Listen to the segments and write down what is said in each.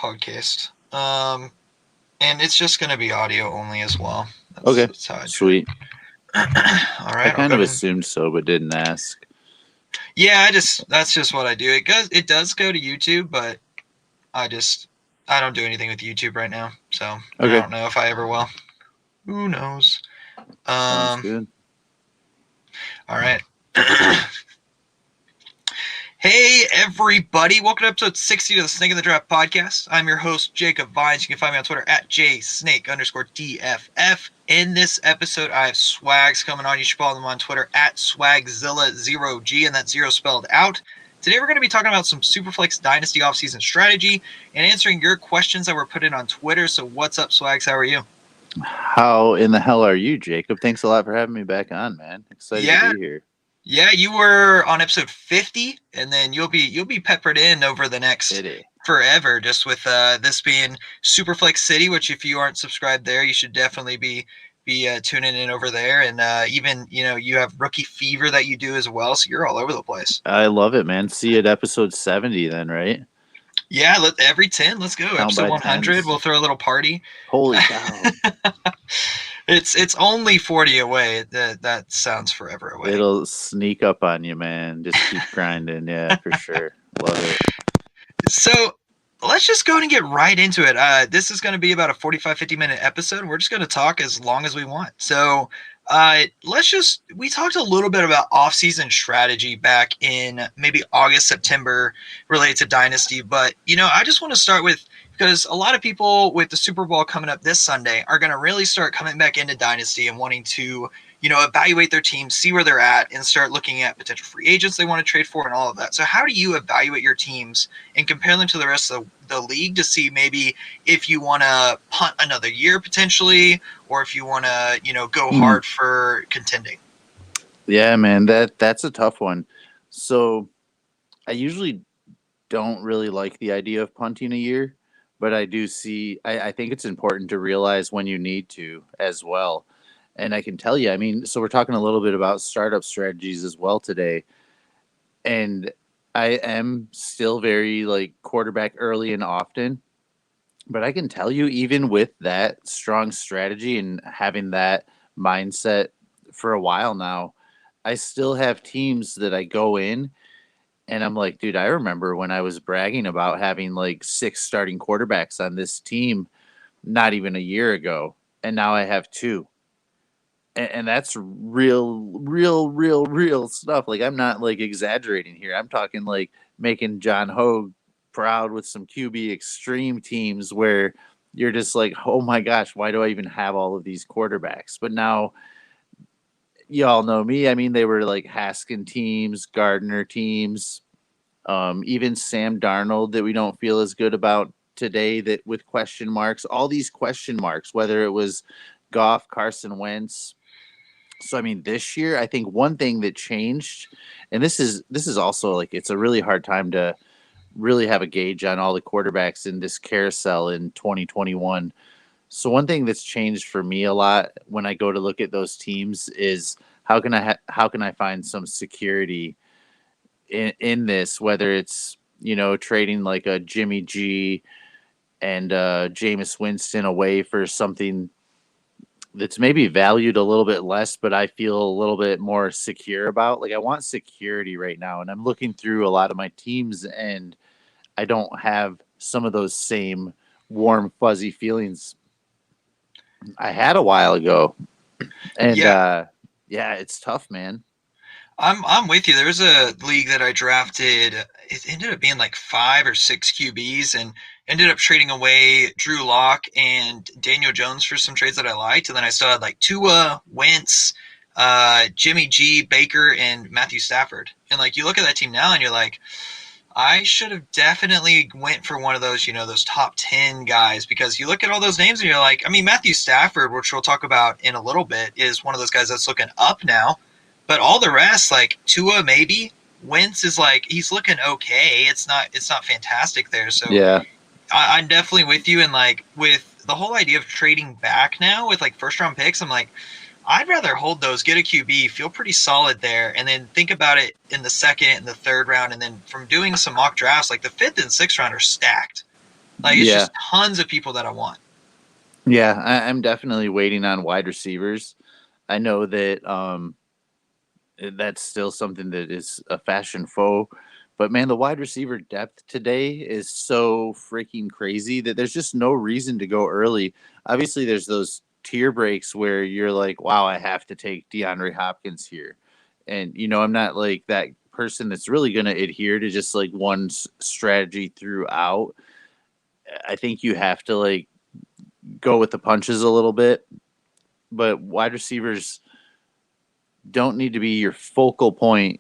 podcast. And it's just going to be audio only as well. That's how I do sweet. it. All I right, I'll kind go of ahead. assumed so, but didn't ask. Yeah, that's just what I do. It does go to YouTube, but I don't do anything with YouTube right now, so I Okay. don't know if I ever will. Who knows? Sounds good. All right. Hey everybody, welcome to episode 60 of the Snake in the Draft podcast. I'm your host, Jacob Vines. You can find me on Twitter at jsnake_DFF. In this episode, I have Swags coming on. You should follow them on Twitter at Swagzilla0G, and that's 0 spelled out. Today we're going to be talking about some Superflex Dynasty offseason strategy and answering your questions that were put in on Twitter. So what's up, Swags? How are you? How in the hell are you, Jacob? Thanks a lot for having me back on, man. Excited to be here. Yeah, you were on episode 50, and then you'll be peppered in over the next forever, just with this being Superflex City, which if you aren't subscribed there, you should definitely be tuning in over there. And even, you have Rookie Fever that you do as well, so you're all over the place. I love it, man. See you at episode 70 then, right? Yeah, every 10, let's go. Count episode 100, 10s. We'll throw a little party. Holy cow. It's only 40 away. That sounds forever away. It'll sneak up on you, man. Just keep grinding. Yeah, for sure. Love it. So let's just go ahead and get right into it. This is going to be about a 45-50 minute episode. We're just going to talk as long as we want. So we talked a little bit about off-season strategy back in maybe August, September related to Dynasty. But, I just want to start with, because a lot of people with the Super Bowl coming up this Sunday are going to really start coming back into Dynasty and wanting to, evaluate their team, see where they're at, and start looking at potential free agents they want to trade for and all of that. So how do you evaluate your teams and compare them to the rest of the league to see maybe if you want to punt another year potentially, or if you want to, go hard for contending? Yeah, man, that's a tough one. So I usually don't really like the idea of punting a year, but I do see, I think it's important to realize when you need to as well. And I can tell you, I mean, so we're talking a little bit about startup strategies as well today. And I am still very like quarterback early and often. But I can tell you, even with that strong strategy and having that mindset for a while now, I still have teams that I go in and I'm like, dude, I remember when I was bragging about having like 6 starting quarterbacks on this team not even a year ago. And now I have 2. And that's real stuff. Like, I'm not like exaggerating here. I'm talking like making John Hogue proud with some QB extreme teams where you're just like, oh my gosh, why do I even have all of these quarterbacks? But now y'all know me. I mean, they were like Haskin teams, Gardner teams, even Sam Darnold that we don't feel as good about today, that with question marks, all these question marks, whether it was Goff, Carson Wentz. So, I mean, this year, I think one thing that changed, and this is also like, it's a really hard time to really have a gauge on all the quarterbacks in this carousel in 2021. So one thing that's changed for me a lot when I go to look at those teams is how can I find some security in this, whether it's, trading like a Jimmy G and Jameis Winston away for something that's maybe valued a little bit less, but I feel a little bit more secure about. Like, I want security right now, and I'm looking through a lot of my teams, and I don't have some of those same warm, fuzzy feelings I had a while ago. And yeah, it's tough, man. I'm with you. There was a league that I drafted. It ended up being like 5 or 6 QBs, and ended up trading away Drew Lock and Daniel Jones for some trades that I liked. And then I still had like Tua, Wentz, Jimmy G, Baker, and Matthew Stafford. And like, you look at that team now and you're like, I should have definitely went for one of those, those top 10 guys, because you look at all those names and you're like, I mean, Matthew Stafford, which we'll talk about in a little bit, is one of those guys that's looking up now. But all the rest, like Tua, maybe Wentz is like, he's looking okay. It's not fantastic there. So yeah, I'm definitely with you. And like with the whole idea of trading back now with like first round picks, I'm like, I'd rather hold those, get a QB, feel pretty solid there, and then think about it in the second and the third round. And then from doing some mock drafts, like the 5th and 6th round are stacked. Like, it's Yeah. just tons of people that I want. Yeah, I'm definitely waiting on wide receivers. I know that that's still something that is a fashion faux. But man, the wide receiver depth today is so freaking crazy that there's just no reason to go early. Obviously, there's those tier breaks where you're like, wow, I have to take DeAndre Hopkins here. And, I'm not like that person that's really going to adhere to just like one strategy throughout. I think you have to like go with the punches a little bit. But wide receivers don't need to be your focal point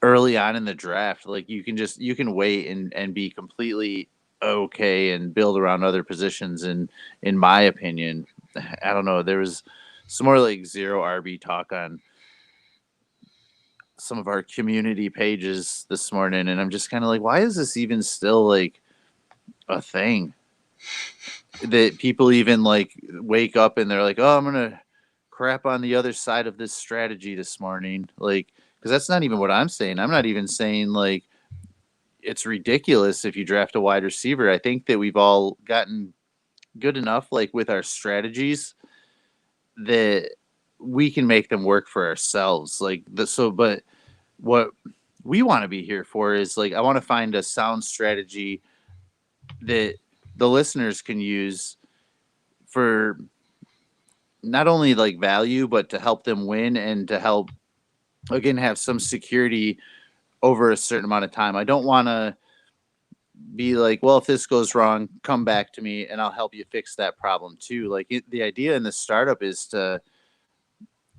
early on in the draft. Like you can wait and be completely okay and build around other positions. And in my opinion, I don't know. There was some more like zero RB talk on some of our community pages this morning, and I'm just kind of like, why is this even still like a thing? That people even like wake up and they're like, oh, I'm gonna crap on the other side of this strategy this morning, like because that's not even what I'm saying. I'm not even saying like it's ridiculous if you draft a wide receiver. I think that we've all gotten good enough like with our strategies that we can make them work for ourselves. But what we want to be here for is like I want to find a sound strategy that the listeners can use for not only like value but to help them win and to help again have some security over a certain amount of time. I don't want to be like, well, if this goes wrong, come back to me and I'll help you fix that problem too. The idea in the startup is to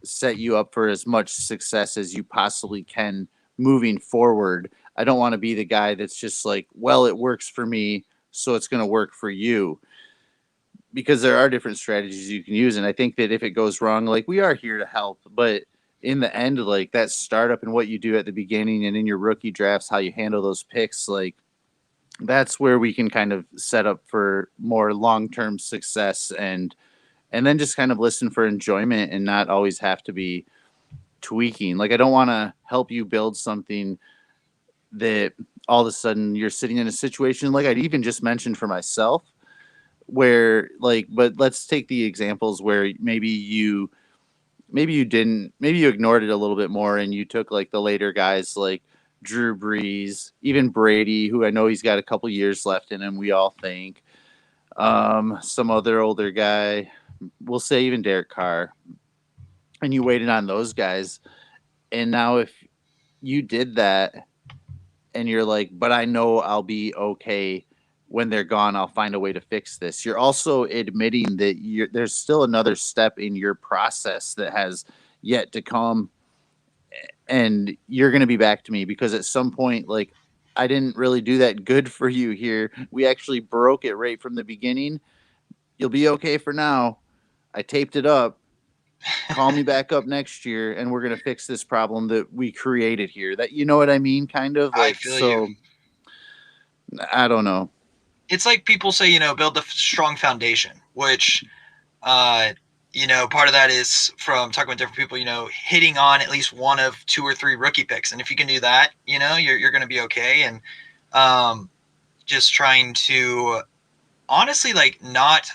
set you up for as much success as you possibly can moving forward. I don't want to be the guy that's just like, well, it works for me, so it's going to work for you. Because there are different strategies you can use. And I think that if it goes wrong, like we are here to help. But in the end, like that startup and what you do at the beginning and in your rookie drafts, how you handle those picks, like that's where we can kind of set up for more long-term success and then just kind of listen for enjoyment and not always have to be tweaking. Like I don't want to help you build something that all of a sudden you're sitting in a situation like I'd even just mentioned for myself where like but let's take the examples where maybe you ignored it a little bit more and you took like the later guys like Drew Brees, even Brady, who I know he's got a couple years left in him, we all think. Some other older guy, we'll say even Derek Carr, and you waited on those guys. And now if you did that and you're like, but I know I'll be okay when they're gone, I'll find a way to fix this. You're also admitting that there's still another step in your process that has yet to come and you're going to be back to me because at some point, like, I didn't really do that good for you here. We actually broke it right from the beginning. You'll be okay for now. I taped it up. Call me back up next year and we're going to fix this problem that we created here. That, you know what I mean? Kind of I like, feel you. so I don't know. It's like people say, build a strong foundation, which, part of that is from talking with different people, hitting on at least one of 2 or 3 rookie picks. And if you can do that, you're going to be okay. And just trying to honestly, like, not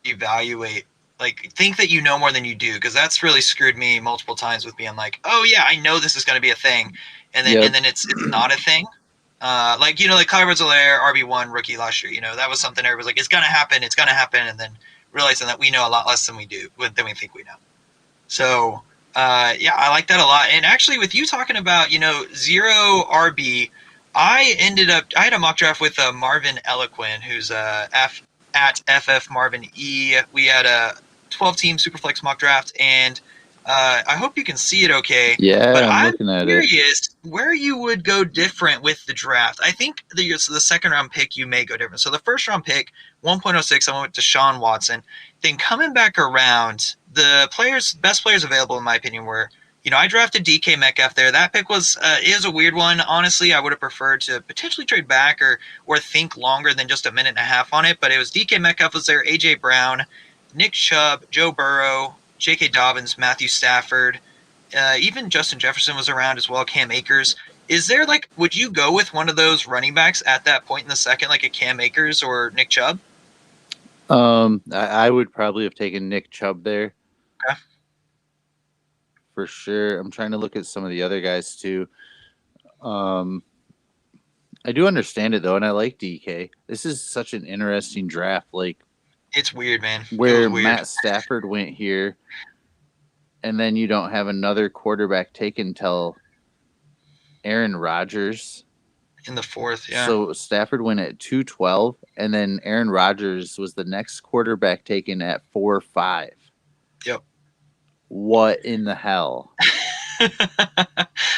evaluate, like, think that you know more than you do, because that's really screwed me multiple times with being like, oh yeah, I know this is going to be a thing, and then Yep. and then it's not a thing. Like Clyde Edwards-Helaire, RB1 rookie last year, that was something everybody's like, it's gonna happen, and then realizing that we know a lot less than we think we know. So yeah, I like that a lot. And actually, with you talking about zero RB, I had a mock draft with Marvin Eloquin, who's at FF Marvin E. We had a 12-team Superflex mock draft, and I hope you can see it okay. But Yeah, I'm I'm looking at it. curious where you would go different with the draft. I think the second round pick you may go different. So the first round pick, 1.06, I went to Deshaun Watson. Then coming back around, the best players available in my opinion were, I drafted DK Metcalf there. That pick is a weird one. Honestly, I would have preferred to potentially trade back or think longer than just a minute and a half on it. But it was DK Metcalf was there, AJ Brown, Nick Chubb, Joe Burrow, J.K. Dobbins, Matthew Stafford, even Justin Jefferson was around as well, Cam Akers. Is there like, would you go with one of those running backs at that point in the second, like a Cam Akers or Nick Chubb? I would probably have taken Nick Chubb there Okay. for sure. I'm trying to look at some of the other guys too. Um, I do understand it though, and I like DK. This is such an interesting draft, like It's weird, man. It was where weird. Matt Stafford went here, and then you don't have another quarterback taken till Aaron Rodgers. In the fourth, yeah. So Stafford went at 212, and then Aaron Rodgers was the next quarterback taken at 4-5. Yep. What in the hell?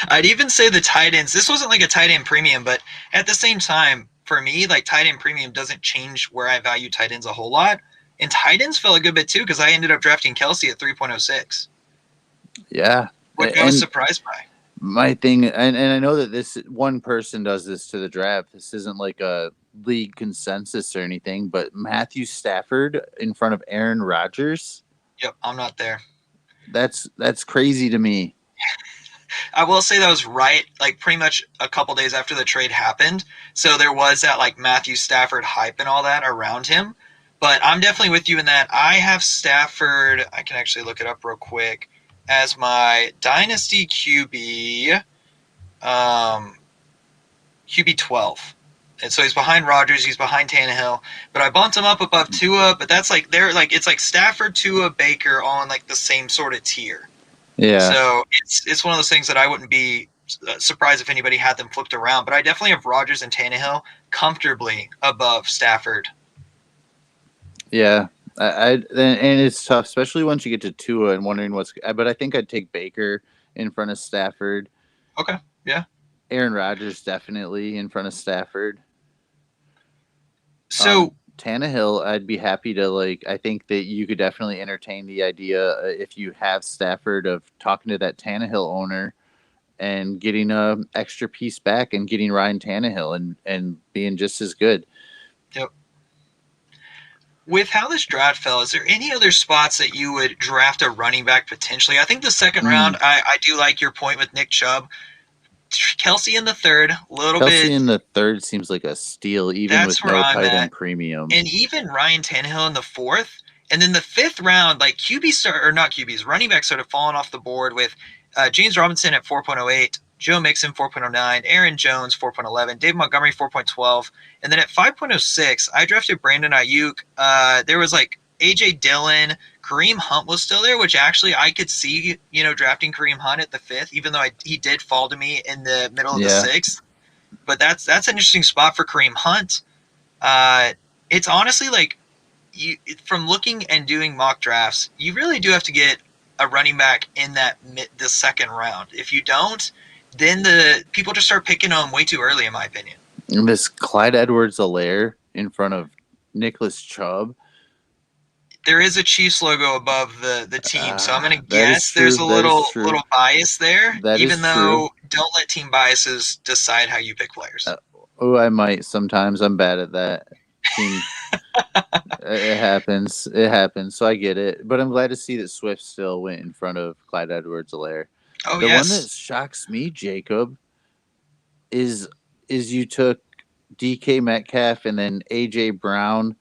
I'd even say the tight ends. This wasn't like a tight end premium, but at the same time, for me, like tight end premium doesn't change where I value tight ends a whole lot. And tight ends fell a good bit too because I ended up drafting Kelsey at 3.06. Yeah. What I was surprised by. My thing, and I know that this one person does this to the draft. This isn't like a league consensus or anything, but Matthew Stafford in front of Aaron Rodgers. Yep, I'm not there. That's crazy to me. I will say that was right, like pretty much a couple days after the trade happened. So there was that like Matthew Stafford hype and all that around him. But I'm definitely with you in that. I have Stafford. I can actually look it up real quick as my Dynasty QB, QB 12. And so he's behind Rodgers, he's behind Tannehill, but I bumped him up above Tua. But that's like it's like Stafford, Tua, Baker all in like the same sort of tier. Yeah. So it's one of those things that I wouldn't be surprised if anybody had them flipped around. But I definitely have Rodgers and Tannehill comfortably above Stafford. Yeah. And it's tough, especially once you get to Tua and wondering what's. But I think I'd take Baker in front of Stafford. Okay. Yeah. Aaron Rodgers definitely in front of Stafford. So Tannehill, I'd be happy to like. I think that you could definitely entertain the idea if you have Stafford of talking to that Tannehill owner and getting a extra piece back and getting Ryan Tannehill and being just as good. Yep. With how this draft fell, is there any other spots that you would draft a running back potentially? I think the second round, I do like your point with Nick Chubb. Kelsey in the third, Kelsey in the third seems like a steal, even with no tight end premium. And even Ryan Tannehill in the fourth. And then the fifth round, like running backs started falling off the board with James Robinson at 4.08, Joe Mixon 4.09, Aaron Jones 4.11, Dave Montgomery 4.12. And then at 5.06, I drafted Brandon Ayuk. There was like A.J. Dillon, Kareem Hunt was still there, which actually I could see, drafting Kareem Hunt at the fifth, even though he did fall to me in the middle of the sixth. But that's an interesting spot for Kareem Hunt. It's honestly like from looking and doing mock drafts, you really do have to get a running back in the second round. If you don't, then the people just start picking them way too early, in my opinion. And this Clyde Edwards-Helaire in front of Nicholas Chubb. There is a Chiefs logo above the team, so I'm going to guess there's a little bias there. Even though don't let team biases decide how you pick players. I might sometimes. I'm bad at that. It happens. So I get it. But I'm glad to see that Swift still went in front of Clyde Edwards-Helaire. Oh, the one that shocks me, Jacob, is you took DK Metcalf and then AJ Brown.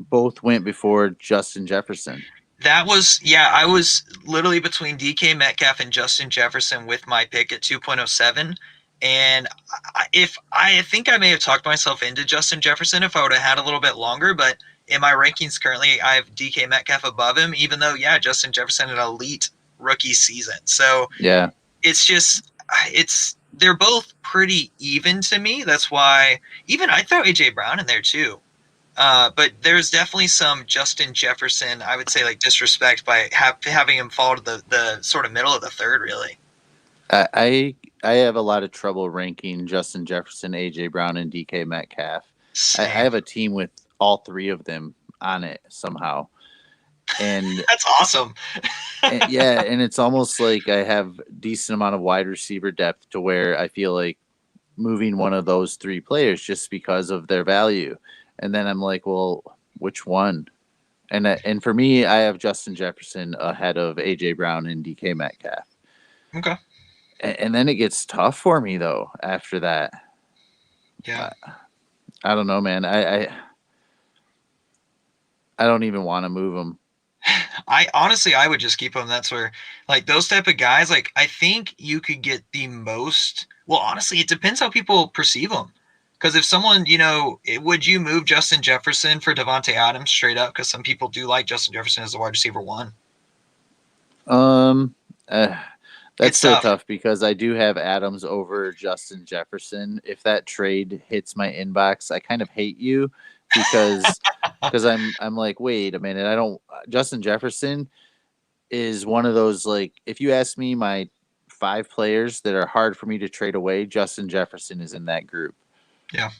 Both went before Justin Jefferson. That was, I was literally between DK Metcalf and Justin Jefferson with my pick at 2.07. And I think I may have talked myself into Justin Jefferson if I would have had a little bit longer, but in my rankings currently, I have DK Metcalf above him, even though, Justin Jefferson had an elite rookie season. So it's just, they're both pretty even to me. That's why even I throw AJ Brown in there too. But there's definitely some Justin Jefferson, I would say, like disrespect by having him fall to the sort of middle of the third, really. I have a lot of trouble ranking Justin Jefferson, AJ Brown, and DK Metcalf. I have a team with all three of them on it somehow. And that's awesome. and it's almost like I have decent amount of wide receiver depth to where I feel like moving one of those three players just because of their value. And then I'm like, well, which one? And for me, I have Justin Jefferson ahead of AJ Brown and DK Metcalf. Okay. And then it gets tough for me though after that. Yeah. I, I don't know, man. I don't even want to move them. I honestly, I would just keep them. That's where, like, those type of guys, like, I think you could get the most. Well, honestly, it depends how people perceive them. Because if someone, would you move Justin Jefferson for Devontae Adams straight up? Because some people do like Justin Jefferson as the wide receiver one. Um, uh, that's It's so tough. tough because I do have Adams over Justin Jefferson. If that trade hits my inbox, I kind of hate you because I'm like, wait a minute, I don't. Justin Jefferson is one of those, like, if you ask me my 5 players that are hard for me to trade away, Justin Jefferson is in that group. Yeah.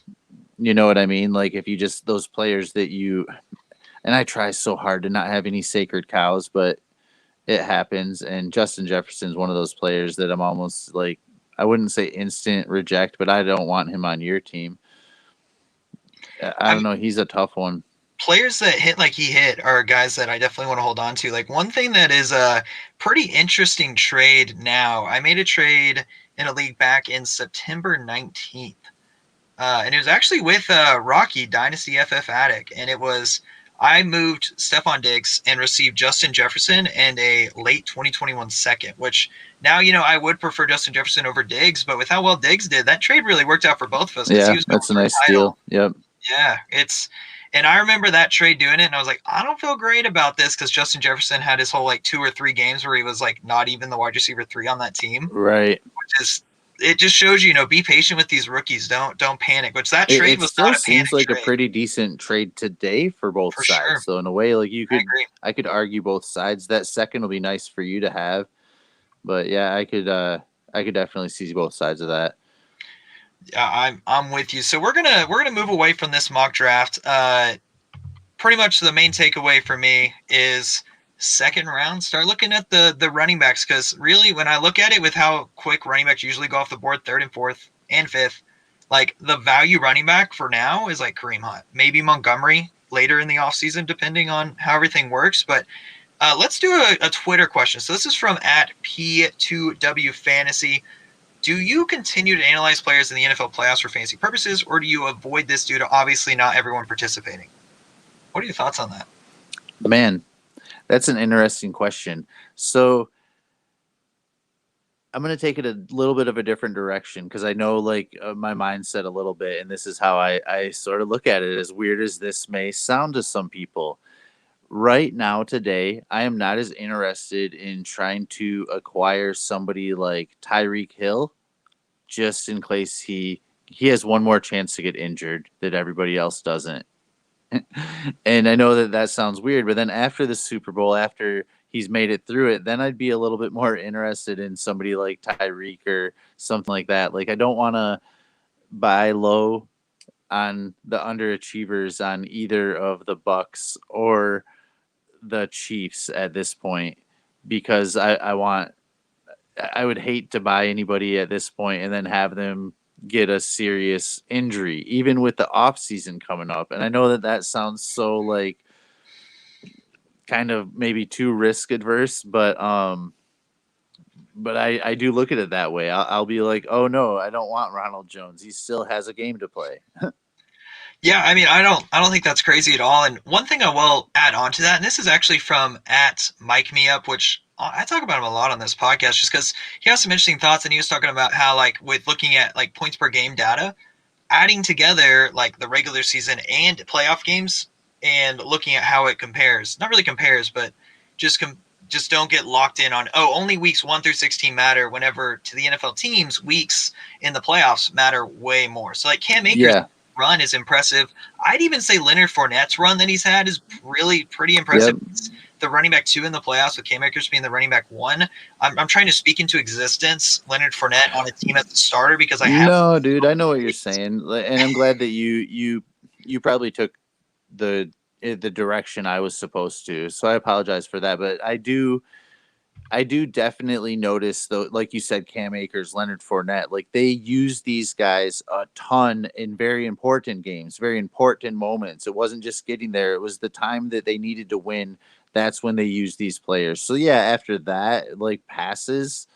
You know what I mean? Like, if you just those players that you, and I try so hard to not have any sacred cows, but it happens. And Justin Jefferson is one of those players that I'm almost like, I wouldn't say instant reject, but I don't want him on your team. I don't know. He's a tough one. Players that hit like he hit are guys that I definitely want to hold on to. Like, one thing that is a pretty interesting trade now, I made a trade in a league back in September 19th. And it was actually with Rocky Dynasty FF Attic. And it was, I moved Stephon Diggs and received Justin Jefferson and a late 2021 second, which now, I would prefer Justin Jefferson over Diggs, but with how well Diggs did, that trade really worked out for both of us because he Yeah, was going that's a for a nice title. deal. Yep. Yeah, and I remember that trade doing it, and I was like, I don't feel great about this because Justin Jefferson had his whole like 2 or 3 games where he was like not even the wide receiver 3 on that team, Right. which is, it just shows you, be patient with these rookies. Don't panic. Which that It, trade it was still not a panic seems like a trade pretty decent trade today for both for sides. sure. So in a way, like I agree. I could argue both sides. That second will be nice for you to have, but yeah, I could definitely see both sides of that. Yeah, I'm with you. So we're gonna move away from this mock draft. Pretty much the main takeaway for me is second round, start looking at the running backs, because really when I look at it with how quick running backs usually go off the board, third and fourth and fifth, like the value running back for now is like Kareem Hunt, maybe Montgomery later in the offseason, depending on how everything works. But let's do a Twitter question. So this is from at P2W Fantasy. Do you continue to analyze players in the NFL playoffs for fantasy purposes, or do you avoid this due to obviously not everyone participating? What are your thoughts on that? Man, that's an interesting question. So I'm going to take it a little bit of a different direction because I know, like, my mindset a little bit, and this is how I sort of look at it. As weird as this may sound to some people, right now, today, I am not as interested in trying to acquire somebody like Tyreek Hill, just in case he has one more chance to get injured that everybody else doesn't. And I know that sounds weird, but then after the Super Bowl, after he's made it through it, then I'd be a little bit more interested in somebody like Tyreek or something like that. Like, I don't want to buy low on the underachievers on either of the Bucks or the Chiefs at this point because I would hate to buy anybody at this point and then have them get a serious injury, even with the off season coming up. And I know that sounds so, like, kind of maybe too risk adverse, but I do look at it that way. I'll be like, oh no, I don't want Ronald Jones. He still has a game to play. Yeah, I mean, I don't think that's crazy at all. And one thing I will add on to that, and this is actually from at Mike Me Up, which I talk about him a lot on this podcast, just because he has some interesting thoughts, and he was talking about how, like, with looking at like points per game data, adding together like the regular season and playoff games, and looking at how it compares. Not really compares, but just just don't get locked in on, only weeks 1 through 16 matter, whenever to the NFL teams weeks in the playoffs matter way more. So like Cam Akers Yeah. run is impressive. I'd even say Leonard Fournette's run that he's had is really pretty impressive. Yep. It's the running back 2 in the playoffs, with Cam Akers being the running back 1. I'm trying to speak into existence Leonard Fournette on a team as a starter because I have. No, dude, I know what you're saying, and I'm glad that you probably took the direction I was supposed to. So I apologize for that, but I do definitely notice, though, like you said, Cam Akers, Leonard Fournette, like, they use these guys a ton in very important games, very important moments. It wasn't just getting there; it was the time that they needed to win. That's when they used these players. So yeah, after that, like, passes,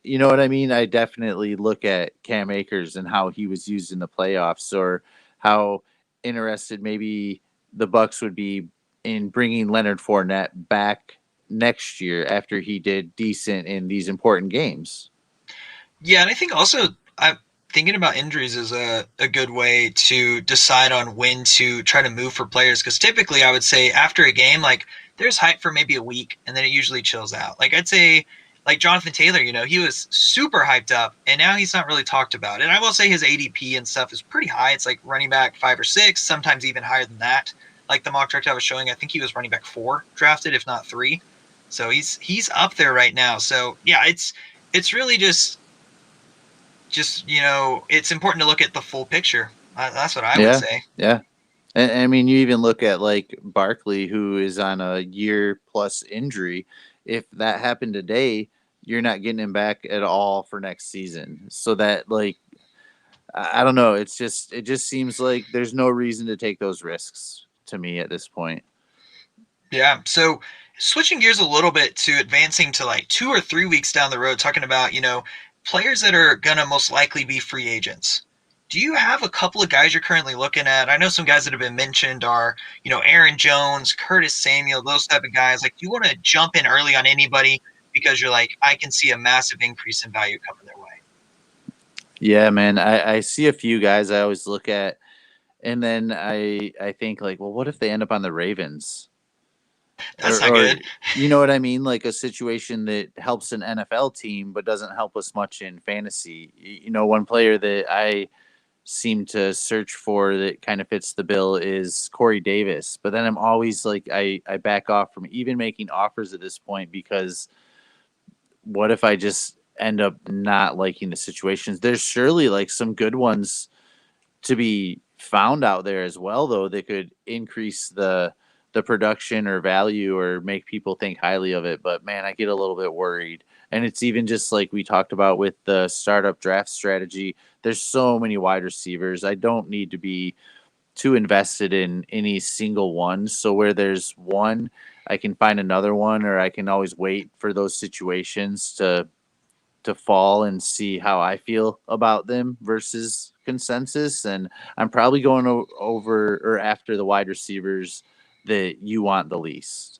You know what I mean? I definitely look at Cam Akers and how he was used in the playoffs, or how interested maybe the Bucks would be in bringing Leonard Fournette back next year after he did decent in these important games. Yeah, and I think also I'm thinking about injuries is a good way to decide on when to try to move for players, because typically I would say after a game, like there's hype for maybe a week and then it usually chills out. Like I'd say like Jonathan Taylor, he was super hyped up and now he's not really talked about. And I will say his ADP and stuff is pretty high. It's like running back 5 or 6, sometimes even higher than that. Like the mock draft I was showing, I think he was running back 4 drafted, if not 3. So he's up there right now. So yeah, it's really just it's important to look at the full picture. That's what I would Yeah, say. yeah. And I mean, you even look at like Barkley, who is on a year plus injury. If that happened today, you're not getting him back at all for next season. So that, like, I don't know. It just seems like there's no reason to take those risks to me at this point. Yeah. So switching gears a little bit to advancing to like 2 or 3 weeks down the road, talking about players that are gonna most likely be free agents. Do you have a couple of guys you're currently looking at? I know some guys that have been mentioned are Aaron Jones, Curtis Samuel, those type of guys. Like, do you want to jump in early on anybody because you're like, I can see a massive increase in value coming their way? Yeah, man. I see a few guys I always look at, and then I think like, well, what if they end up on the Ravens? That's not Or good. you know what I mean? Like a situation that helps an NFL team but doesn't help us much in fantasy. One player that I seem to search for that kind of fits the bill is Corey Davis. But then I'm always like, I back off from even making offers at this point, because what if I just end up not liking the situations? There's surely like some good ones to be found out there as well, though, that could increase the production or value or make people think highly of it. But man, I get a little bit worried. And it's even just like we talked about with the startup draft strategy. There's so many wide receivers. I don't need to be too invested in any single one. So where there's one, I can find another one, or I can always wait for those situations to fall and see how I feel about them versus consensus. And I'm probably going over or after the wide receivers that you want the least.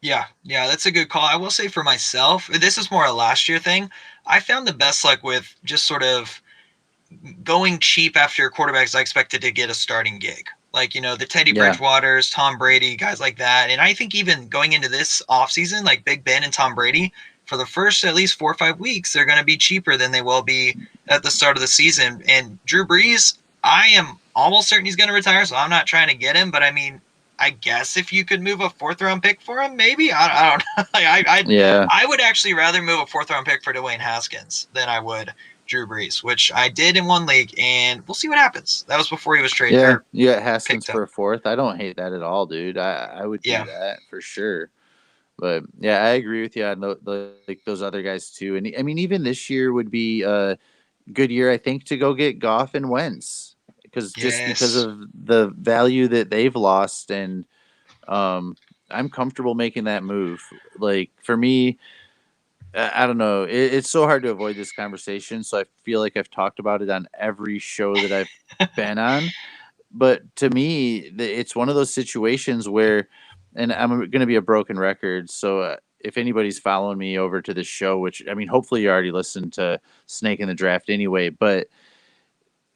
Yeah, that's a good call. I will say for myself, this is more a last year thing. I found the best luck with just sort of going cheap after quarterbacks I expected to get a starting gig. Like, the Teddy Yeah. Bridgewaters, Tom Brady, guys like that. And I think even going into this offseason, like Big Ben and Tom Brady, for the first at least 4 or 5 weeks, they're going to be cheaper than they will be at the start of the season. And Drew Brees, I am almost certain he's going to retire, so I'm not trying to get him. But I mean, I guess if you could move a 4th round pick for him, maybe. I don't know. Yeah. I would actually rather move a 4th round pick for Dwayne Haskins than I would Drew Brees, which I did in one league, and we'll see what happens. That was before he was traded Yeah. or You got Haskins picked up. for a fourth. I don't hate that at all, dude. I would do Yeah, that for sure. But yeah, I agree with you on like those other guys too. And I mean, even this year would be a good year, I think, to go get Goff and Wentz, because yes, of the value that they've lost. And um, I'm comfortable making that move. Like for me, I don't know. It's so hard to avoid this conversation. So I feel like I've talked about it on every show that I've been on. But to me, it's one of those situations where, and I'm going to be a broken record. So if anybody's following me over to this show, which I mean, hopefully you already listened to Snake in the Draft anyway, but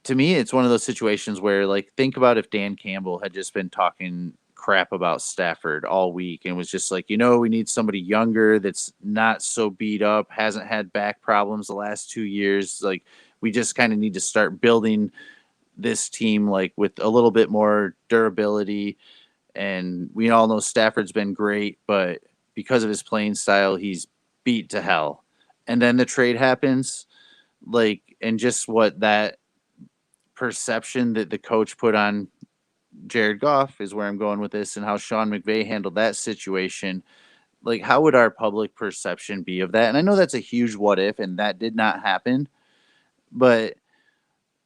to me, it's one of those situations where, like, think about if Dan Campbell had just been talking crap about Stafford all week and was just like, we need somebody younger that's not so beat up, hasn't had back problems the last 2 years. Like, we just kind of need to start building this team like with a little bit more durability. And we all know Stafford's been great, but because of his playing style, he's beat to hell. And then the trade happens, like, and just what that perception that the coach put on Jared Goff is where I'm going with this, and how Sean McVay handled that situation. Like, how would our public perception be of that? And I know that's a huge what if, and that did not happen, but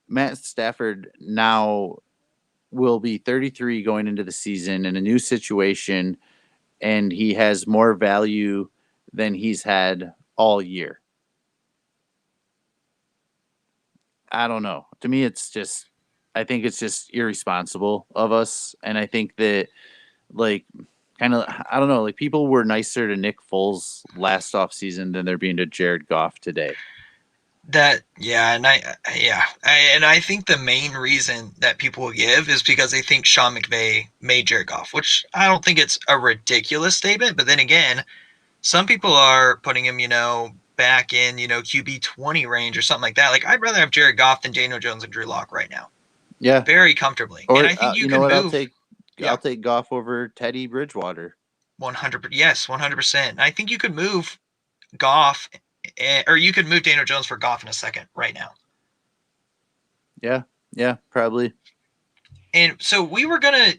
Matt Stafford now will be 33 going into the season in a new situation, and he has more value than he's had all year. I don't know. To me, I think it's just irresponsible of us. And I think that, like, kind of, I don't know, like, people were nicer to Nick Foles last offseason than they're being to Jared Goff today. That yeah, and I think the main reason that people will give is because they think Sean McVay made Jared Goff, which I don't think it's a ridiculous statement. But then again, some people are putting him, back in, QB 20 range or something like that. Like I'd rather have Jared Goff than Daniel Jones and Drew Lock right now, Yeah. very comfortably. And Or, I think you you know can what? move, I'll yeah, take Goff over Teddy Bridgewater. 100. Yes, 100%. I think you could move Goff, or you could move Daniel Jones for Goff in a second right now. Yeah. Yeah, probably. And so we were gonna,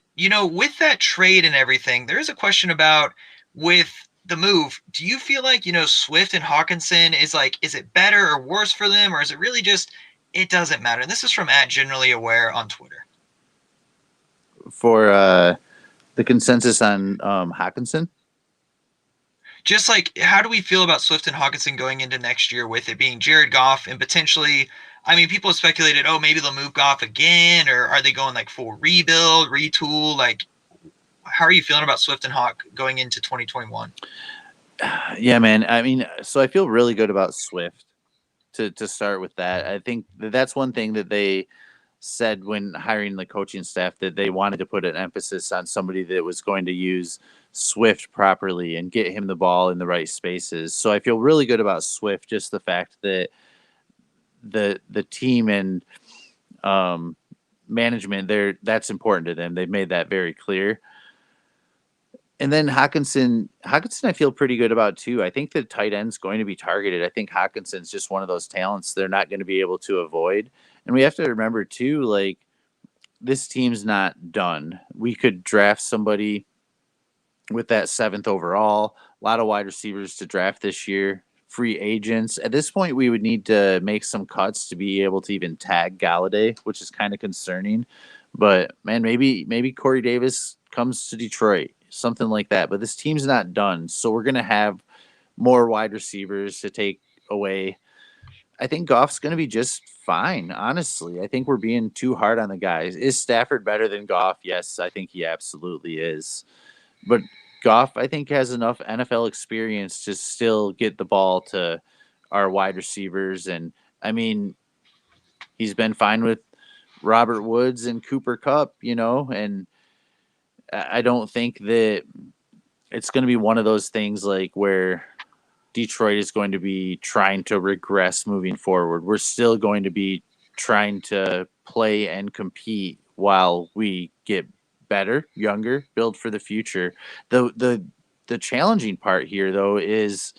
with that trade and everything, there is a question about with the move. Do you feel like, Swift and Hawkinson is it better or worse for them, or is it really just it doesn't matter? And this is from @generallyaware on Twitter. For the consensus on Hawkinson. Just like, how do we feel about Swift and Hawkinson going into next year with it being Jared Goff and potentially? I mean, people have speculated, oh, maybe they'll move Goff again, or are they going like full rebuild, retool? Like, how are you feeling about Swift and Hawk going into 2021? Yeah, man. I mean, so I feel really good about Swift to start with that. I think that's one thing that they said when hiring the coaching staff, that they wanted to put an emphasis on somebody that was going to use Swift properly and get him the ball in the right spaces. So I feel really good about Swift, just the fact that the team and management there, that's important to them. They've made that very clear. And then Hawkinson, I feel pretty good about too. I think the tight end's going to be targeted. I think Hawkinson's just one of those talents they're not going to be able to avoid. And we have to remember too, like, this team's not done. We could draft somebody with that 7th overall. A lot of wide receivers to draft this year. Free agents. At this point, we would need to make some cuts to be able to even tag Galladay, which is kind of concerning. But man, maybe Corey Davis comes to Detroit, something like that. But this team's not done, so we're gonna have more wide receivers to take away. I think Goff's going to be just fine, honestly. I think we're being too hard on the guys. Is Stafford better than Goff? Yes, I think he absolutely is. But Goff, I think, has enough NFL experience to still get the ball to our wide receivers. And I mean, he's been fine with Robert Woods and Cooper Kupp, and I don't think that it's going to be one of those things like where Detroit is going to be trying to regress moving forward. We're still going to be trying to play and compete while we get better, younger, build for the future. The challenging part here though is,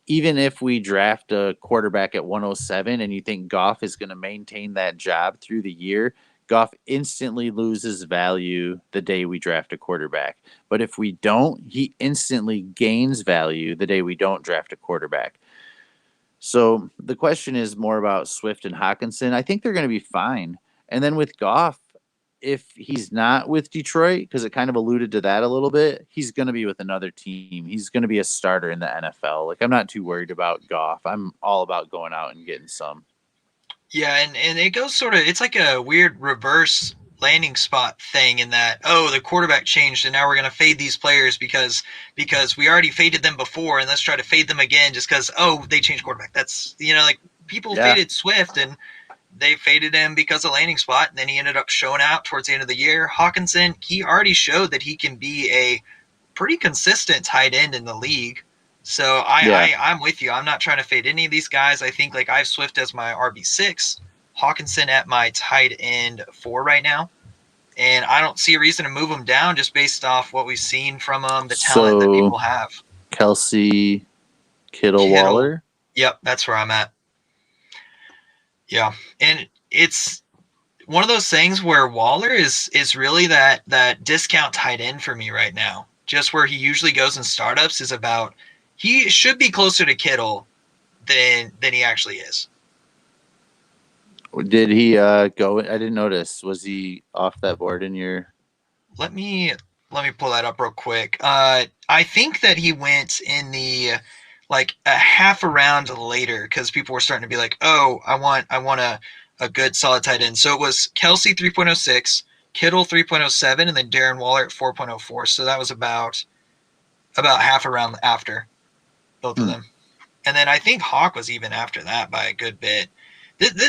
even if we draft a quarterback at 107 and you think Goff is going to maintain that job through the year, Goff instantly loses value the day we draft a quarterback. But if we don't, he instantly gains value the day we don't draft a quarterback. So the question is more about Swift and Hawkinson. I think they're going to be fine. And then with Goff, if he's not with Detroit, because it kind of alluded to that a little bit, he's going to be with another team. He's going to be a starter in the NFL. Like, I'm not too worried about Goff. I'm all about going out and getting some. Yeah, and it goes sort of, it's like a weird reverse landing spot thing in that, oh, the quarterback changed and now we're going to fade these players because we already faded them before, and let's try to fade them again just because, oh, they changed quarterback. That's, like people faded Swift and they faded him because of landing spot, and then he ended up showing out towards the end of the year. Hawkinson, he already showed that he can be a pretty consistent tight end in the league. So I'm with you. I'm not trying to fade any of these guys. I think like I have Swift as my RB6, Hawkinson at my tight end 4 right now, and I don't see a reason to move him down just based off what we've seen from him, the talent that people have. Kelsey, Kittle, Waller. Yep, that's where I'm at. Yeah, and it's one of those things where Waller is really that discount tight end for me right now. Just where he usually goes in startups is about, he should be closer to Kittle than he actually is. Did he go? I didn't notice. Was he off that board in your? Let me pull that up real quick. I think that he went in the like a half a round later because people were starting to be like, oh, I want a good solid tight end. So it was Kelsey 3.06, Kittle 3.07, and then Darren Waller at 4.04. So that was about half a round after both of Hmm. them. And then I think Hawk was even after that by a good bit.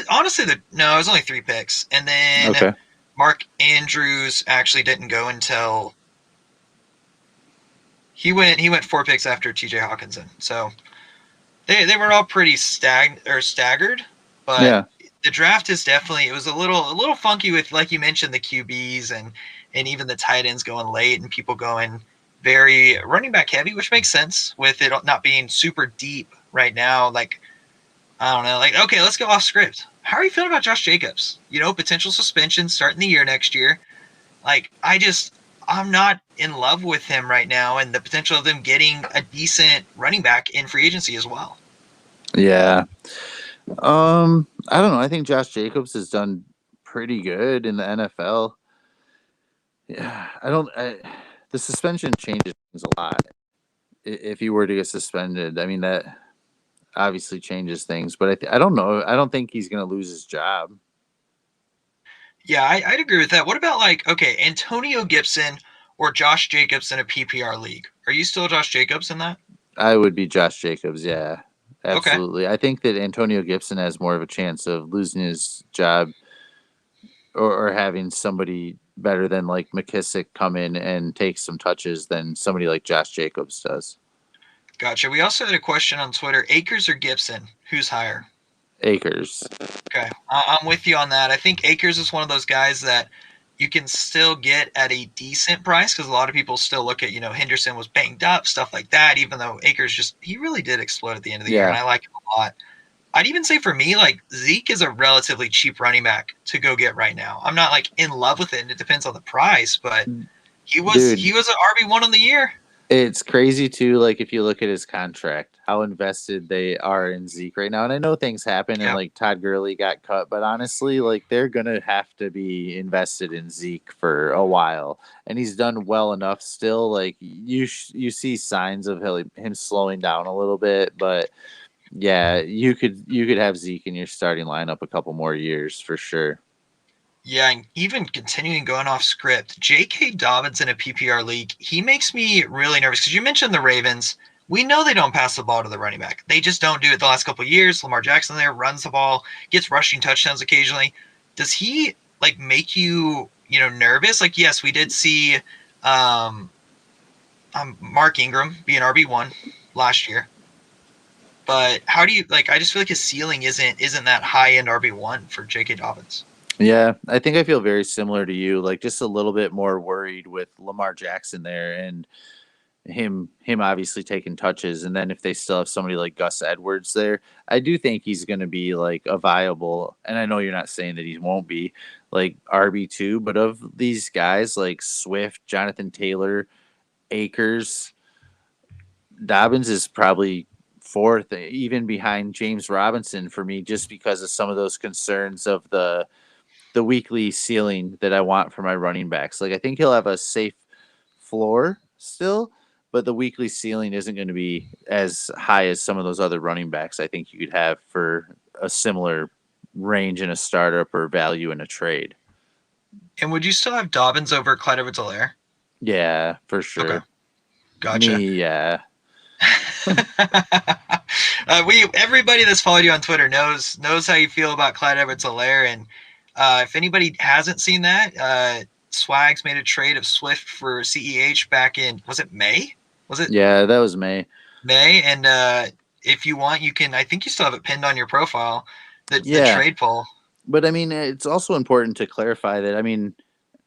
Honestly, no, it was only 3 picks. And then Okay. Mark Andrews actually didn't go until he went 4 picks after TJ Hawkinson. So they were all pretty staggered, but Yeah. the draft is definitely it was a little funky with, like you mentioned, the QBs and even the tight ends going late and people going very running back heavy, which makes sense with it not being super deep right now. Like, I don't know, like, okay, let's go off script. How are you feeling about Josh Jacobs? Potential suspension starting the year next year. Like, I'm not in love with him right now, and the potential of them getting a decent running back in free agency as well. Yeah. I don't know. I think Josh Jacobs has done pretty good in the NFL. Yeah. The suspension changes things a lot. If he were to get suspended, I mean, that obviously changes things, but I don't know. I don't think he's going to lose his job. Yeah, I'd agree with that. What about, like, okay, Antonio Gibson or Josh Jacobs in a PPR league? Are you still Josh Jacobs in that? I would be Josh Jacobs. Yeah, Okay. absolutely. I think that Antonio Gibson has more of a chance of losing his job or having somebody better than like McKissick come in and take some touches than somebody like Josh Jacobs does. Gotcha. We also had a question on Twitter: Akers or Gibson? Who's higher? Akers. Okay, I'm with you on that. I think Akers is one of those guys that you can still get at a decent price because a lot of people still look at, Henderson was banged up, stuff like that, even though Akers he really did explode at the end of the year, and Yeah. I like him a lot. I'd even say for me, like, Zeke is a relatively cheap running back to go get right now. I'm not like in love with it, and it depends on the price, but he was Dude, he was an RB1 on the year. it's crazy too. Like if you look at his contract, how invested they are in Zeke right now. And I know things happen, and Yeah. like Todd Gurley got cut, but honestly, like they're gonna have to be invested in Zeke for a while. And he's done well enough still. Like you see signs of him slowing down a little bit, but yeah, you could have Zeke in your starting lineup a couple more years for sure. Yeah, and even continuing going off script, J.K. Dobbins in a PPR league, he makes me really nervous because you mentioned the Ravens. We know they don't pass the ball to the running back. They just don't do it the last couple of years. Lamar Jackson there runs the ball, gets rushing touchdowns occasionally. Does he like make you, nervous? Like, yes, we did see um, Mark Ingram be an RB1 last year, but how do you like? I just feel like his ceiling isn't that high end RB1 for J.K. Dobbins. Yeah, I think I feel very similar to you, like just a little bit more worried with Lamar Jackson there and him obviously taking touches, and then if they still have somebody like Gus Edwards there, I do think he's going to be like a viable, and I know you're not saying that he won't be like RB2, but of these guys like Swift, Jonathan Taylor, Akers, Dobbins is probably fourth, even behind James Robinson for me, just because of some of those concerns of the weekly ceiling that I want for my running backs. Like I think he'll have a safe floor still, but the weekly ceiling isn't going to be as high as some of those other running backs I think you could have for a similar range in a startup or value in a trade. And would you still have Dobbins over Clyde Edwards-Helaire? Yeah, for Okay, sure. gotcha. Me, yeah. We everybody that's followed you on Twitter knows how you feel about Clyde Edwards-Helaire, and if anybody hasn't seen that, Swags made a trade of Swift for CEH back in, was it May? Was it Yeah, that was May. May? And if you want, you can. I think you still have it pinned on your profile. The Yeah. trade poll. But I mean, it's also important to clarify that, I mean,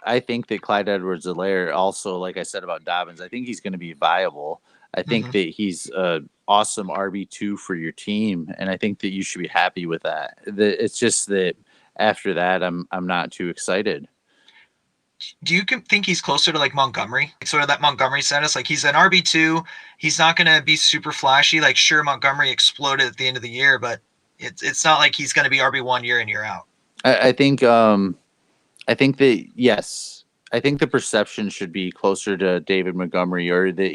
I think that Clyde Edwards-Helaire also, like I said about Dobbins, I think he's going to be viable. I think Hmm. that he's a awesome RB2 for your team, and I think that you should be happy with that. It's just that after that, I'm not too excited. Do you think he's closer to like Montgomery, like sort of that Montgomery status? Like, he's an RB2. He's not going to be super flashy. Like, sure, Montgomery exploded at the end of the year, but it's not like he's going to be RB1 year in, year out. I think that yes, I think the perception should be closer to David Montgomery, or that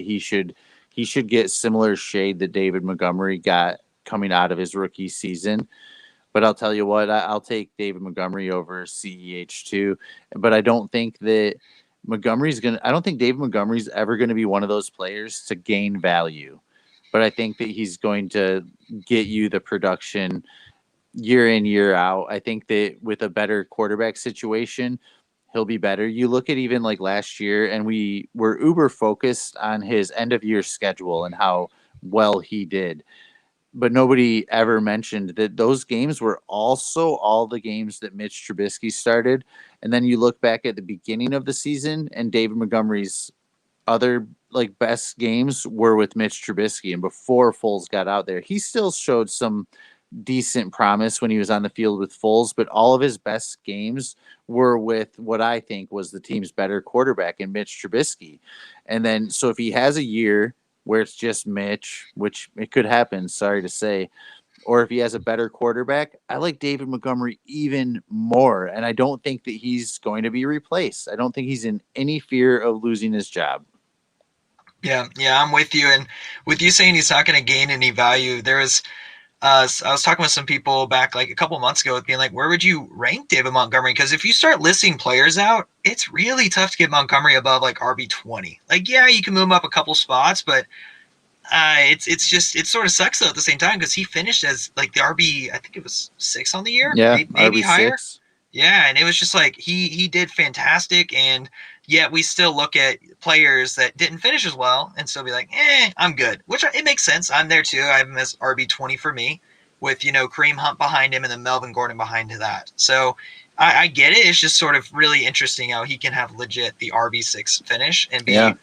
he should get similar shade that David Montgomery got coming out of his rookie season. But I'll tell you what, I'll take David Montgomery over CEH2. But I don't think that I don't think David Montgomery's ever going to be one of those players to gain value. But I think that he's going to get you the production year in, year out. I think that with a better quarterback situation, he'll be better. You look at even like last year, and we were uber focused on his end of year schedule and how well he did. But nobody ever mentioned that those games were also all the games that Mitch Trubisky started. And then you look back at the beginning of the season, and David Montgomery's other like best games were with Mitch Trubisky. And before Foles got out there, he still showed some decent promise when he was on the field with Foles, but all of his best games were with what I think was the team's better quarterback in Mitch Trubisky. And then, so if he has a year where it's just Mitch, which it could happen, sorry to say, or if he has a better quarterback, I like David Montgomery even more. And I don't think that he's going to be replaced. I don't think he's in any fear of losing his job. Yeah, I'm with you. And with you saying he's not going to gain any value, I was talking with some people back like a couple months ago, being like, where would you rank David Montgomery? Because if you start listing players out, it's really tough to get Montgomery above like RB20. Like, yeah, you can move him up a couple spots, but it sort of sucks though at the same time because he finished as like the RB, I think it was 6 on the year, Yeah, maybe higher. RB6. Yeah, and it was just like he did fantastic, and yet we still look at players that didn't finish as well and still be like, I'm good. Which it makes sense. I'm there too. I have him as RB20 for me, with Kareem Hunt behind him and then Melvin Gordon behind that. So I get it. It's just sort of really interesting how he can have legit the RB6 finish and be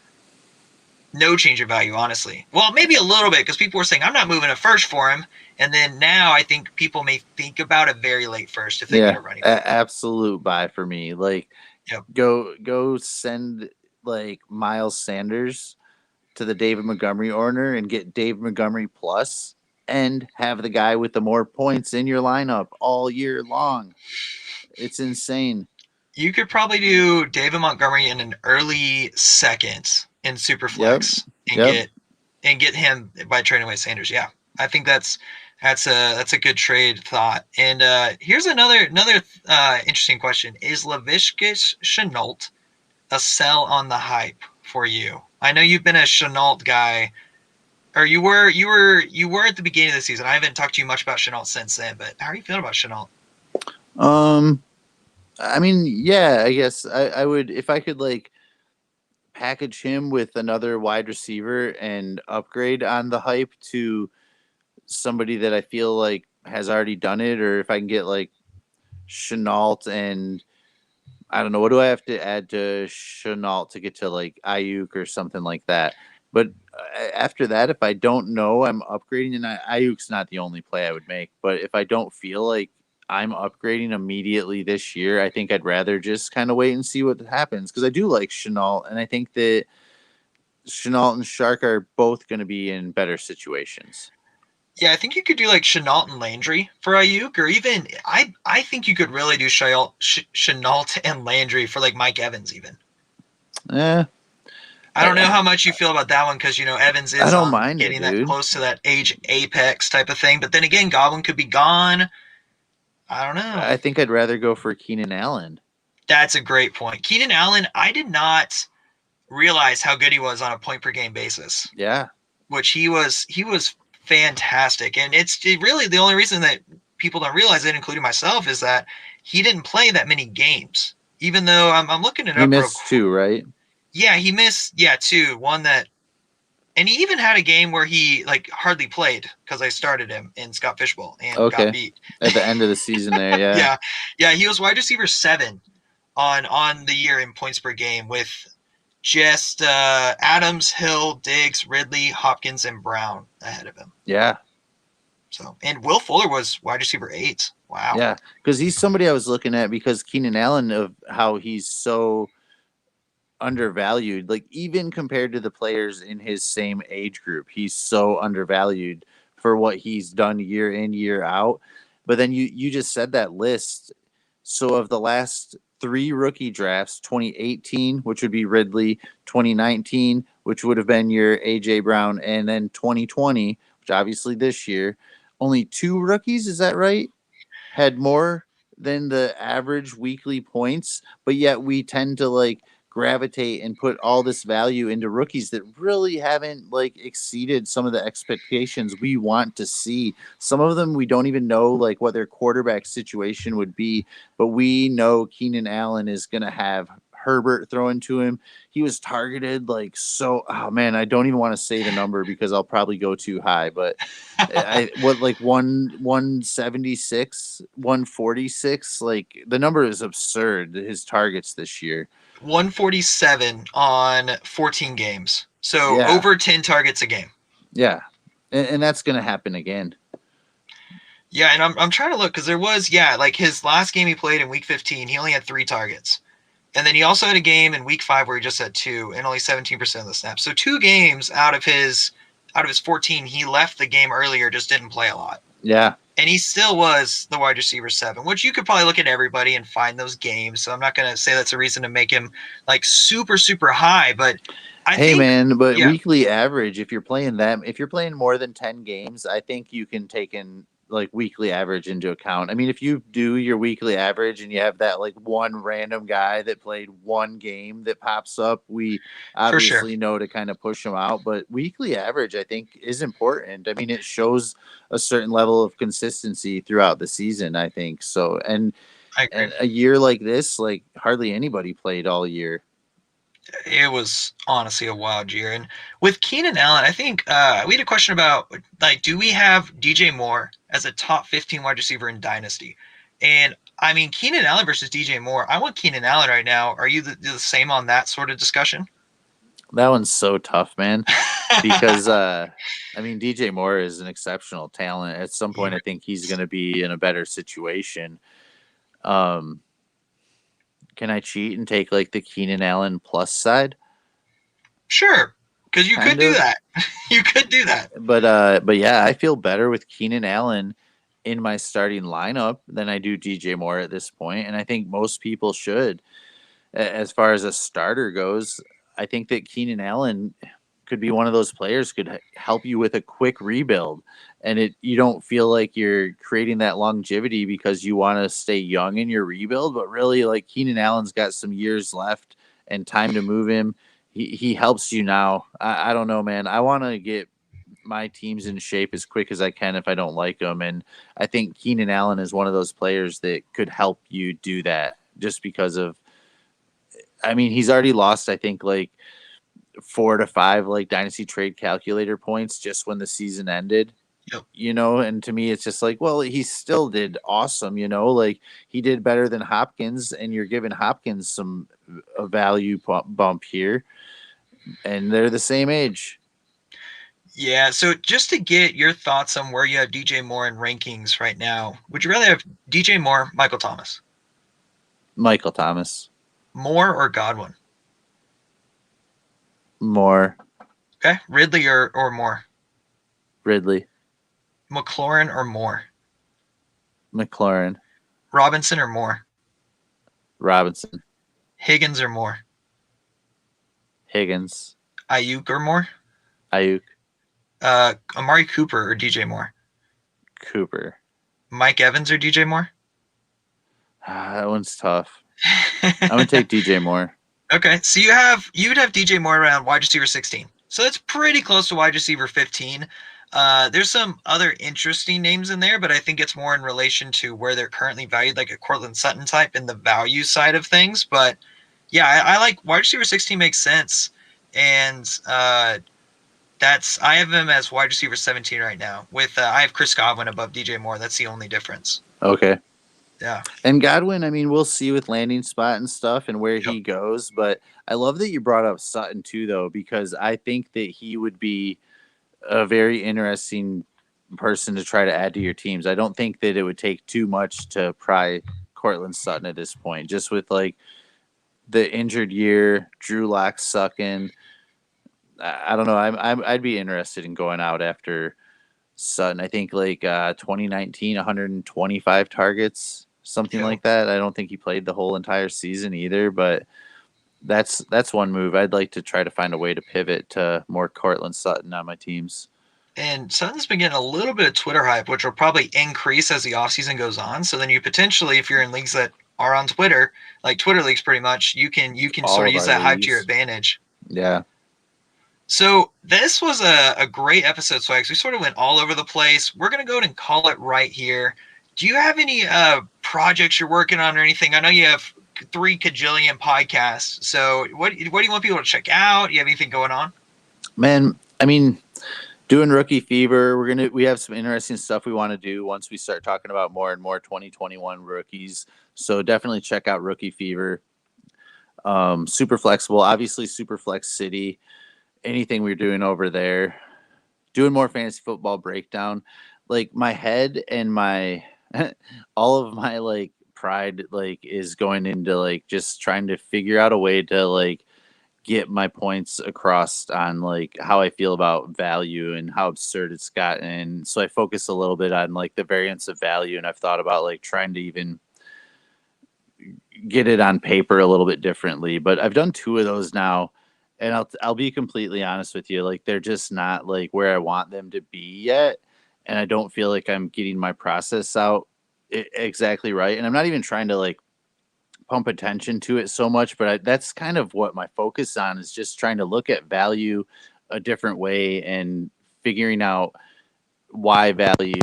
no change of value, honestly. Well, maybe a little bit because people were saying I'm not moving a first for him. And then now I think people may think about a very late first if they get a running back. Absolute buy for me. Like, go send like Miles Sanders to the David Montgomery owner and get David Montgomery plus and have the guy with the more points in your lineup all year long. It's insane. You could probably do David Montgomery in an early second in Superflex and get him by trading away Sanders. Yeah, I think that's a good trade thought. And here's another interesting question: is Laviska Shenault a sell on the hype for you? I know you've been a Shenault guy, or you were at the beginning of the season. I haven't talked to you much about Shenault since then, but how are you feeling about Shenault? I mean, yeah, I guess I would, if I could like package him with another wide receiver and upgrade on the hype to somebody that I feel like has already done it, or if I can get like Shenault and I don't know, what do I have to add to Shenault to get to like Ayuk or something like that? But after that, if I don't know, I'm upgrading, and Ayuk's not the only play I would make. But if I don't feel like I'm upgrading immediately this year, I think I'd rather just kind of wait and see what happens, because I do like Shenault, and I think that Shenault and Shark are both going to be in better situations. Yeah, I think you could do like Shenault and Landry for Ayuk, or even I think you could really do Shenault and Landry for like Mike Evans even. I don't know how much you feel about that one because Evans is I don't mind getting it, that close to that age apex type of thing. But then again, Godwin could be gone. I don't know. I think I'd rather go for Keenan Allen. That's a great point. Keenan Allen, I did not realize how good he was on a point per game basis. Yeah. Which he was fantastic. And it's really the only reason that people don't realize it, including myself, is that he didn't play that many games. Even though I'm looking it up. He missed 2, right? Yeah, he missed 2. One that, and he even had a game where he like hardly played because I started him in Scott Fishbowl and got beat at the end of the season there. Yeah, yeah. He was wide receiver 7 on the year in points per game with just Adams, Hill, Diggs, Ridley, Hopkins, and Brown ahead of him. Yeah. So, and Will Fuller was wide receiver 8. Wow. Yeah, because he's somebody I was looking at because Keenan Allen, of how he's so undervalued, like even compared to the players in his same age group, he's so undervalued for what he's done year in, year out. But then you just said that list. So of the last 3 rookie drafts, 2018, which would be Ridley, 2019, which would have been your AJ Brown, and then 2020, which obviously this year, only 2 rookies, is that right? Had more than the average weekly points, but yet we tend to like gravitate and put all this value into rookies that really haven't like exceeded some of the expectations we want to see. Some of them we don't even know like what their quarterback situation would be, but we know Keenan Allen is going to have Herbert thrown to him. He was targeted like so. Oh man, I don't even want to say the number because I'll probably go too high. But I what like 176, 146. Like the number is absurd. His targets this year. 147 on 14 games. So Yeah, over 10 targets a game. yeah, and that's gonna happen again. Yeah, and I'm trying to look because there was, yeah, like his last game he played in week 15, he only had 3 targets. And then he also had a game in week 5 where he just had 2 and only 17% of the snaps. So 2 games out of his 14, he left the game earlier, just didn't play a lot. Yeah. And he still was the wide receiver 7, which you could probably look at everybody and find those games. So I'm not going to say that's a reason to make him like super, super high. But I Hey think, man, but yeah, weekly average, if you're playing more than 10 games, I think you can take in like weekly average into account. I mean, if you do your weekly average and you have that like one random guy that played one game that pops up, we for sure. obviously know to kind of push them out. But weekly average, I think, is important. I mean, it shows a certain level of consistency throughout the season, I think. So, I agree. and a year like this, like hardly anybody played all year. It was honestly a wild year. And with Keenan Allen, I think we had a question about like, do we have DJ Moore as a top 15 wide receiver in Dynasty? And I mean, Keenan Allen versus DJ Moore. I want Keenan Allen right now. Are you the same on that sort of discussion? That one's so tough, man. Because I mean, DJ Moore is an exceptional talent. At some point, I think he's going to be in a better situation. Um, can I cheat and take like the Keenan Allen plus side? Sure, because you could Kind do of, that. You could do that. but yeah, I feel better with Keenan Allen in my starting lineup than I do DJ Moore at this point, and I think most people should. As far as a starter goes, I think that Keenan Allen could be one of those players could help you with a quick rebuild, and you don't feel like you're creating that longevity because you want to stay young in your rebuild, but really like Keenan Allen's got some years left and time to move him. He helps you now. I don't know, man. I want to get my teams in shape as quick as I can if I don't like them, and I think Keenan Allen is one of those players that could help you do that just because of. I mean, he's already lost, I think, like 4 to 5 like dynasty trade calculator points just when the season ended. Yep. And to me it's just like, well, he still did awesome, like he did better than Hopkins, and you're giving Hopkins some a value bump here, and they're the same age. Yeah. So just to get your thoughts on where you have DJ Moore in rankings right now, would you rather have DJ Moore, Michael Thomas, Michael Thomas. Moore, or Godwin? More. Okay, Ridley or Moore, Ridley. McLaurin or Moore, McLaurin. Robinson or Moore, Robinson. Higgins or Moore, Higgins. Ayuk or Moore, Ayuk. Amari Cooper or DJ Moore, Cooper. Mike Evans or DJ Moore? That one's tough. I'm gonna take DJ Moore. Okay, so you'd have DJ Moore around wide receiver 16. So that's pretty close to wide receiver 15. There's some other interesting names in there, but I think it's more in relation to where they're currently valued, like a Cortland Sutton type in the value side of things. But yeah, I like wide receiver 16 makes sense. And I have him as wide receiver 17 right now. With I have Chris Godwin above DJ Moore. That's the only difference. Okay. Yeah. And Godwin, I mean, we'll see with landing spot and stuff and where he goes. But I love that you brought up Sutton too, though, because I think that he would be a very interesting person to try to add to your teams. I don't think that it would take too much to pry Cortland Sutton at this point, just with like the injured year, Drew Lock sucking. I don't know. I'd be interested in going out after Sutton. I think like 2019, 125 targets, something like that. I don't think he played the whole entire season either, but That's one move. I'd like to try to find a way to pivot to more Cortland Sutton on my teams. And Sutton's been getting a little bit of Twitter hype, which will probably increase as the offseason goes on. So then you potentially, if you're in leagues that are on Twitter, like Twitter leagues pretty much, you can All sort of of use our that hype to your leagues. advantage. Yeah. So this was a great episode, Swags. We sort of went all over the place. We're going to go ahead and call it right here. Do you have any projects you're working on or anything? I know you have 3 kajillion podcasts. So what do you want people to check out? Do you have anything going on? Man, I mean, doing Rookie Fever, we have some interesting stuff we want to do once we start talking about more and more 2021 rookies. So definitely check out Rookie Fever. Super Flexible, obviously Superflex City. Anything we're doing over there, doing more fantasy football breakdown. Like my head and my all of my like pride like is going into like just trying to figure out a way to like get my points across on like how I feel about value and how absurd it's gotten. So I focus a little bit on like the variance of value, and I've thought about like trying to even get it on paper a little bit differently. But I've done 2 of those now, and I'll be completely honest with you, like they're just not like where I want them to be yet, and I don't feel like I'm getting my process out exactly right. And I'm not even trying to like pump attention to it so much, but that's kind of what my focus on is, just trying to look at value a different way and figuring out why value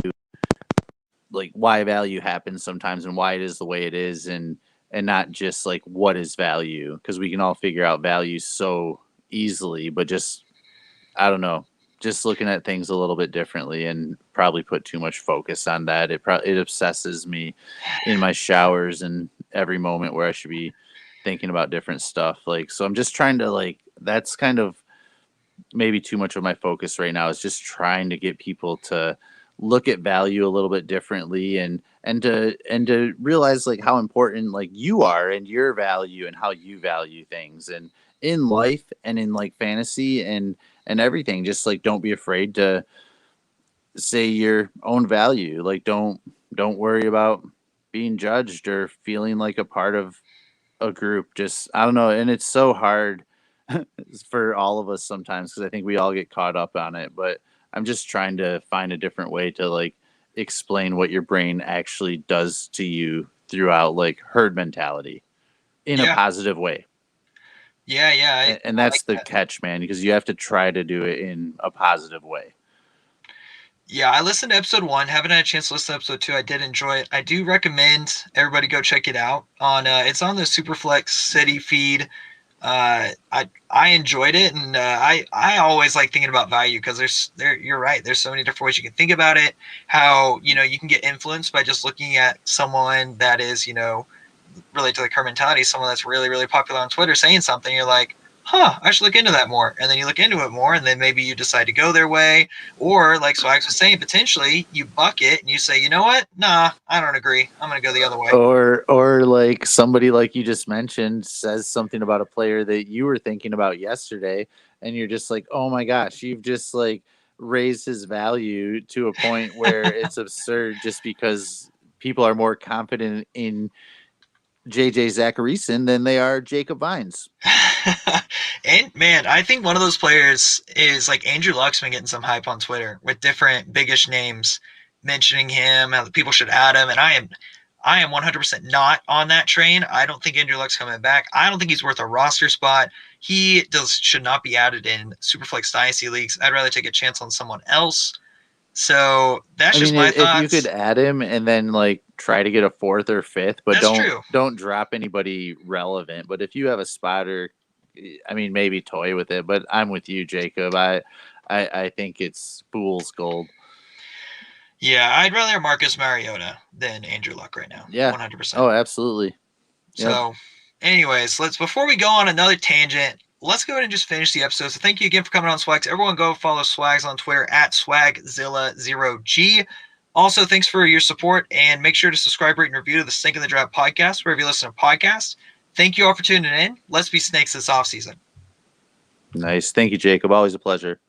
happens sometimes and why it is the way it is, and not just like what is value, because we can all figure out value so easily, but just I don't know, just looking at things a little bit differently, and probably put too much focus on that. It obsesses me in my showers and every moment where I should be thinking about different stuff. Like, so I'm just trying to like, that's kind of maybe too much of my focus right now, is just trying to get people to look at value a little bit differently, and to realize like how important like you are and your value and how you value things, and in life and in like fantasy and everything. Just like don't be afraid to say your own value. Like don't worry about being judged or feeling like a part of a group. Just I don't know, and it's so hard for all of us sometimes, because I think we all get caught up on it. But I'm just trying to find a different way to like explain what your brain actually does to you throughout like herd mentality in a Yeah. positive way. Yeah. And I that's like the that. catch, man, because you have to try to do it in a positive way. Yeah, I listened to episode 1. Haven't had a chance to listen to episode 2. I did enjoy it. I do recommend everybody go check it out. It's on the Superflex City feed. I enjoyed it, and I always like thinking about value, because you're right. There's so many different ways you can think about it. How you can get influenced by just looking at someone that is related to the current mentality. Someone that's really really popular on Twitter saying something. You're like, I should look into that more. And then you look into it more, and then maybe you decide to go their way. Or like Swags was saying, potentially you buck it and you say, you know what? Nah, I don't agree. I'm going to go the other way. Or like somebody like you just mentioned says something about a player that you were thinking about yesterday, and you're just like, oh my gosh, you've just like raised his value to a point where it's absurd, just because people are more confident in JJ Zacharyson than they are Jacob Vines. And man, I think one of those players is like Andrew Luck's been getting some hype on Twitter with different biggish names mentioning him, how people should add him. And I am 100% not on that train. I don't think Andrew Luck's coming back. I don't think he's worth a roster spot. He should not be added in Superflex Dynasty leagues. I'd rather take a chance on someone else. So that's just my If you could thoughts. add him and then like try to get a 4th or 5th, but That's true. don't drop anybody relevant. But if you have a spotter, I mean, maybe toy with it. But I'm with you, Jacob. I think it's fool's gold. Yeah, I'd rather Marcus Mariota than Andrew Luck right now. Yeah. 100%. Oh, absolutely. Yep. So, anyways, before we go on another tangent, let's go ahead and just finish the episode. So, thank you again for coming on, Swags. Everyone, go follow Swags on Twitter at Swagzilla0G. Also, thanks for your support, and make sure to subscribe, rate, and review to the Snake in the Draft podcast wherever you listen to podcasts. Thank you all for tuning in. Let's be snakes this offseason. Nice. Thank you, Jacob. Always a pleasure.